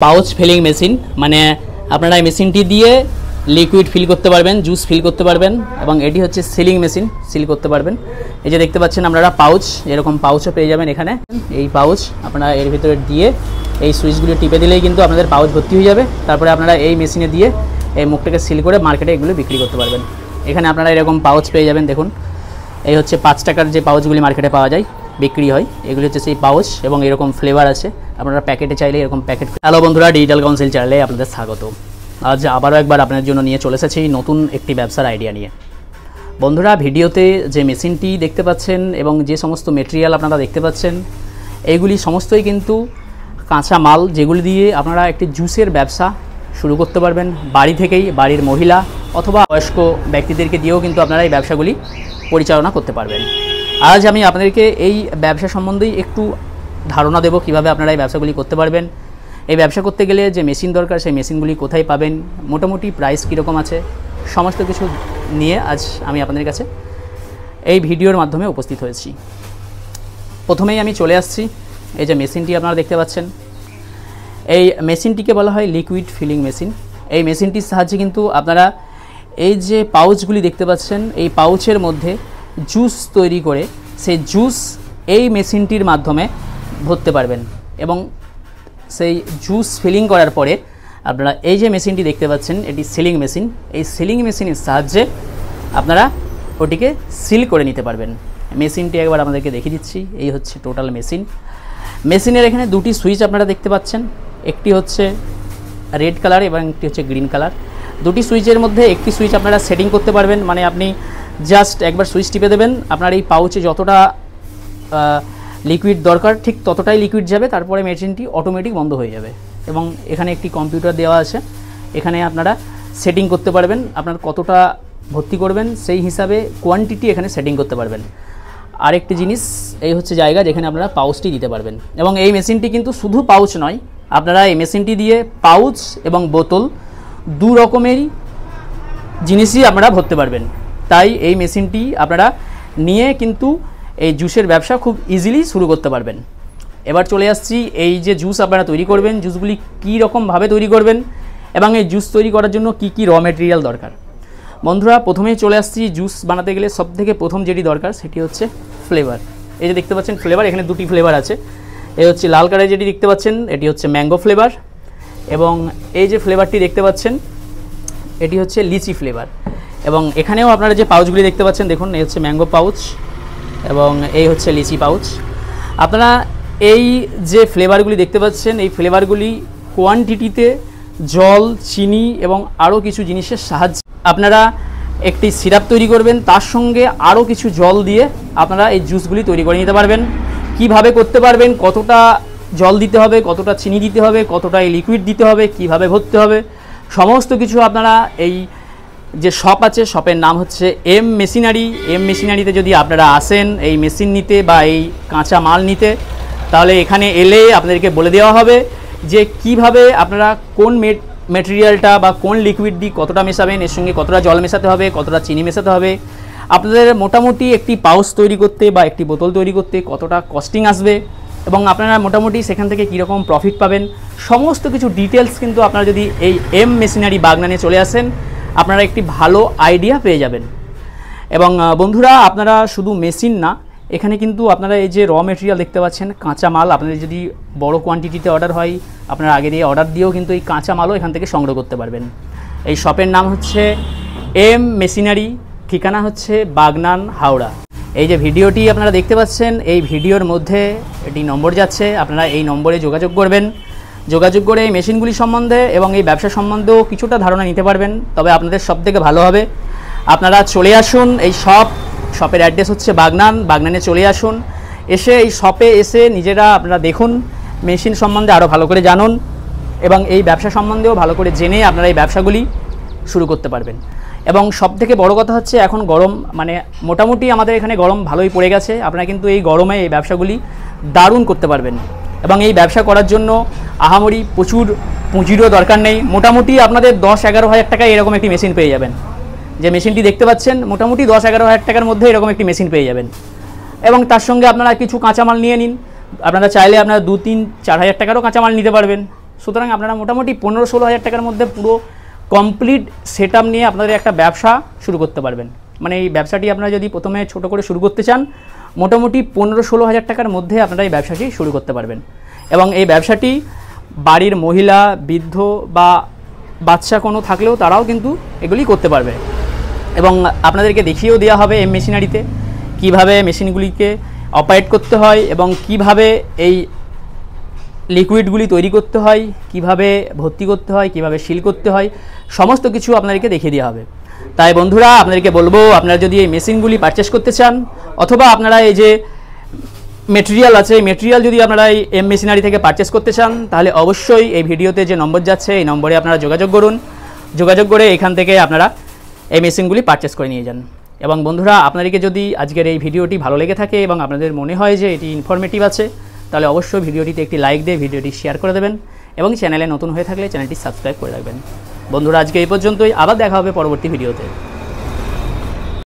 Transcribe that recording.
Pouch feeling machine মানে আপনারা এই মেশিনটি দিয়ে লিকুইড ফিল করতে পারবেন, জুস ফিল করতে পারবেন এবং এটি হচ্ছে সিলিং মেশিন, সিল করতে পারবেন। এই যে দেখতে পাচ্ছেন আপনারা পাউচ, এরকম পাউচও পেয়ে যাবেন এখানে। এই পাউচ আপনারা এর ভিতরে দিয়ে এই সুইচগুলো টিপে দিলেই কিন্তু আপনাদের পাউচ ভর্তি হয়ে যাবে। তারপরে আপনারা এই মেশিনে দিয়ে এই মুখটাকে সিল করে মার্কেটে এগুলো বিক্রি করতে পারবেন। এখানে আপনারা এরকম পাউচ পেয়ে যাবেন। দেখুন এই হচ্ছে 5 টাকার যে পাউচগুলি মার্কেটে পাওয়া যায়, বিক্রি হয়, এগুলি হচ্ছে সেই পাউচ এবং এরকম ফ্লেভার আছে। আপনারা প্যাকেটে চাইলে এরকম প্যাকেট। হ্যালো বন্ধুরা, ডিজিটাল কাউন্সিল চ্যানেলে আপনাদের স্বাগত। আজ আবারও একবার আপনাদের জন্য নিয়ে চলে এসেছি নতুন একটি ব্যবসার আইডিয়া নিয়ে। বন্ধুরা, ভিডিওতে যে মেশিনটি দেখতে পাচ্ছেন এবং যে সমস্ত মেটেরিয়াল আপনারা দেখতে পাচ্ছেন, এইগুলি সমস্তই কিন্তু কাঁচা মাল, যেগুলি দিয়ে আপনারা একটি জুসের ব্যবসা শুরু করতে পারবেন বাড়ি থেকেই। বাড়ির মহিলা অথবা বয়স্ক ব্যক্তিদেরকে দিয়েও কিন্তু আপনারা এই ব্যবসাগুলি পরিচালনা করতে পারবেন। আজ আমি আপনাদেরকে এই ব্যবসা সম্বন্ধেই একটু ধারণা দেব, কিভাবে আপনারা এই ব্যবসাগুলি করতে পারবেন। এই ব্যবসা করতে গেলে যে মেশিন দরকার, সেই মেশিনগুলি কোথায় পাবেন, মোটামুটি প্রাইস কীরকম আছে, সমস্ত কিছু নিয়ে আজ আমি আপনাদের কাছে এই ভিডিওর মাধ্যমে উপস্থিত হয়েছি। প্রথমেই আমি চলে আসছি, এই যে মেশিনটি আপনারা দেখতে পাচ্ছেন, এই মেশিনটিকে বলা হয় লিকুইড ফিলিং মেশিন। এই মেশিনটির সাহায্যে কিন্তু আপনারা এই যে পাউচগুলি দেখতে পাচ্ছেন, এই পাউচের মধ্যে জুস তৈরি করে সেই জুস এই মেশিনটির মাধ্যমে ভরতে পারবেন এবং সেই জুস ফিলিং করার পরে আপনারা এই যে মেশিনটি দেখতে পাচ্ছেন, এটি সিলিং মেশিন। এই সিলিং মেশিনের সাহায্যে আপনারা ওটিকে সিল করে নিতে পারবেন। মেশিনটি একবার আমাদেরকে দেখিয়ে দিচ্ছি। এই হচ্ছে টোটাল মেশিন। মেশিনের এখানে দুটি সুইচ আপনারা দেখতে পাচ্ছেন, একটি হচ্ছে রেড কালার এবং একটি হচ্ছে গ্রিন কালার। দুটি সুইচের মধ্যে একটি সুইচ আপনারা সেটিং করতে পারবেন, মানে আপনি জাস্ট একবার সুইচ টিপে দেবেন, আপনার এই পাউচে যতটা লিকুইড দরকার ঠিক ততটাই লিকুইড যাবে, তারপরে মেশিনটি অটোমেটিক বন্ধ হয়ে যাবে। এবং এখানে একটি কম্পিউটার দেওয়া আছে, এখানে আপনারা সেটিং করতে পারবেন, আপনার কতটা ভর্তি করবেন সেই হিসাবে কোয়ান্টিটি এখানে সেটিং করতে পারবেন। আরেকটি জিনিস, এই হচ্ছে জায়গা যেখানে আপনারা পাউচটি দিতে পারবেন। এবং এই মেশিনটি কিন্তু শুধু পাউচ নয়, আপনারা এই মেশিনটি দিয়ে পাউচ এবং বোতল দু রকমেরই জিনিসই আপনারা ভরতে পারবেন। তাই এই মেশিনটি আপনারা নিয়ে কিন্তু এই জুসের ব্যবসা খুব ইজিলি শুরু করতে পারবেন। এবার চলে আসছি, এই যে জুস আপনারা তৈরি করবেন, জুসগুলি কী রকমভাবে তৈরি করবেন এবং এই জুস তৈরি করার জন্য কি কি র মেটেরিয়াল দরকার। বন্ধুরা, প্রথমেই চলে আসছি, জুস বানাতে গেলে সবথেকে প্রথম যেটি দরকার সেটি হচ্ছে ফ্লেভার। এই যে দেখতে পাচ্ছেন ফ্লেভার, এখানে দুটি ফ্লেভার আছে। এই হচ্ছে লাল কালার যেটি দেখতে পাচ্ছেন, এটি হচ্ছে ম্যাঙ্গো ফ্লেভার, এবং এই যে ফ্লেভারটি দেখতে পাচ্ছেন এটি হচ্ছে লিচি ফ্লেভার। এবং এখানেও আপনারা যে পাউচগুলি দেখতে পাচ্ছেন, দেখুন এই হচ্ছে ম্যাঙ্গো পাউচ এবং এই হচ্ছে লিচি পাউচ। আপনারা এই যে ফ্লেভারগুলি দেখতে পাচ্ছেন, এই ফ্লেভারগুলি কোয়ান্টিটিতে জল, চিনি এবং আরও কিছু জিনিসের সাহায্যে আপনারা একটি সিরাপ তৈরি করবেন, তার সঙ্গে আরও কিছু জল দিয়ে আপনারা এই জুসগুলি তৈরি করে নিতে পারবেন। কিভাবে করতে পারবেন, কতটা জল দিতে হবে, কতটা চিনি দিতে হবে, কতটা এই লিকুইড দিতে হবে, কিভাবে ভরতে হবে, সমস্ত কিছু আপনারা এই যে শপ আছে, শপের নাম হচ্ছে এম মেশিনারি। এম মেশিনারিতে যদি আপনারা আসেন এই মেশিন নিতে বা এই কাঁচা মাল নিতে, তাহলে এখানে এলে আপনাদেরকে বলে দেওয়া হবে যে কিভাবে আপনারা কোন মেটেরিয়ালটা বা কোন লিকুইড দিয়ে কতটা মেশাবেন, এর সঙ্গে কতটা জল মেশাতে হবে, কতটা চিনি মেশাতে হবে, আপনাদের মোটামুটি একটি পাউচ তৈরি করতে বা একটি বোতল তৈরি করতে কতটা কস্টিং আসবে এবং আপনারা মোটামুটি সেখান থেকে কীরকম প্রফিট পাবেন, সমস্ত কিছু ডিটেলস কিন্তু আপনারা যদি এই এম মেশিনারি বাগনানে চলে আসেন, আপনারা একটি ভালো আইডিয়া পেয়ে যাবেন। এবং বন্ধুরা, আপনারা শুধু মেশিন না, এখানে কিন্তু আপনারা এই যে র মেটেরিয়াল দেখতে পাচ্ছেন, কাঁচা মাল, আপনাদের যদি বড় কোয়ান্টিটিতে অর্ডার হয়, আপনারা আগে দিয়ে অর্ডার দিয়েও কিন্তু এই কাঁচা মালও এখান থেকে সংগ্রহ করতে পারবেন। এই শপের নাম হচ্ছে এম মেশিনারি, ঠিকানা হচ্ছে বাগনান, হাওড়া। এই যে ভিডিওটি আপনারা দেখতে পাচ্ছেন, এই ভিডিওর মধ্যে এটি নম্বর যাচ্ছে, আপনারা এই নম্বরে যোগাযোগ করবেন। যোগাযোগ করে এই মেশিনগুলি সম্বন্ধে এবং এই ব্যবসা সম্বন্ধেও কিছুটা ধারণা নিতে পারবেন। তবে আপনাদের সব থেকে ভালো হবে আপনারা চলে আসুন এই শপের অ্যাড্রেস হচ্ছে বাগনানে চলে আসুন। এসে এই শপে এসে নিজেরা আপনারা দেখুন, মেশিন সম্বন্ধে আরও ভালো করে জানুন এবং এই ব্যবসা সম্বন্ধেও ভালো করে জেনে আপনারা এই ব্যবসাগুলি শুরু করতে পারবেন। এবং সবথেকে বড় কথা হচ্ছে, এখন গরম, মানে মোটামুটি আমাদের এখানে গরম ভালোই পড়ে গেছে। আপনারা কিন্তু এই গরমে এই ব্যবসাগুলি দারুণ করতে পারবেন এবং এই ব্যবসা করার জন্য আহামরি প্রচুর পুঁজিরও দরকার নেই। মোটামুটি আপনাদের 10-11 হাজার টাকায় এরকম একটি মেশিন পেয়ে যাবেন। যে মেশিনটি দেখতে পাচ্ছেন, মোটামুটি 10-11 হাজার টাকার মধ্যে এরকম একটি মেশিন পেয়ে যাবেন। এবং তার সঙ্গে আপনারা কিছু কাঁচামাল নিয়ে নিন, আপনারা চাইলে আপনারা 2-3-4 হাজার টাকারও কাঁচামাল নিতে পারবেন। সুতরাং আপনারা মোটামুটি 15-16 হাজার টাকার মধ্যে পুরো কমপ্লিট সেট আপ নিয়ে আপনাদের একটা ব্যবসা শুরু করতে পারবেন। মানে এই ব্যবসাটি আপনারা যদি প্রথমে ছোট করে শুরু করতে চান, মোটামুটি 15-16 হাজার টাকার মধ্যে আপনারা এই ব্যবসাটি শুরু করতে পারবেন। এবং এই ব্যবসাটি বাড়ির মহিলা, বৃদ্ধ বা বাচ্চা কোনো থাকলেও তারাও কিন্তু এগুলি করতে পারবে। এবং আপনাদেরকে দেখিয়েও দেওয়া হবে এই মেশিনারিতে কীভাবে মেশিনগুলিকে অপারেট করতে হয় এবং কিভাবে এই লিকুইডগুলি তৈরি করতে হয়, কিভাবে ভর্তি করতে হয়, কিভাবে সিল করতে হয়, সমস্ত কিছু আপনাদেরকে দেখিয়ে দেওয়া হবে। তাই বন্ধুরা, আপনাদেরকে বলবো, আপনারা যদি এই মেশিনগুলি পারচেস করতে চান অথবা আপনারা এই যে মেটেরিয়াল আছে, এই মেটেরিয়াল যদি আপনারা এই এম মেশিনারি থেকে পারচেস করতে চান, তাহলে অবশ্যই এই ভিডিওতে যে নম্বর যাচ্ছে এই নম্বরে আপনারা যোগাযোগ করুন। যোগাযোগ করে এখান থেকে আপনারা এই মেশিনগুলি পারচেস করে নিয়ে যান। এবং বন্ধুরা, আপনাদেরকে যদি আজকের এই ভিডিওটি ভালো লেগে থাকে এবং আপনাদের মনে হয় যে এটি ইনফরমেটিভ আছে, তাহলে অবশ্যই ভিডিওটিতে একটি লাইক দিয়ে ভিডিওটি শেয়ার করে দেবেন এবং চ্যানেলে নতুন হয়ে থাকলে চ্যানেলটি সাবস্ক্রাইব করে রাখবেন। বন্ধুরা, আজকে এই পর্যন্তই, আবার দেখা হবে পরবর্তী ভিডিওতে।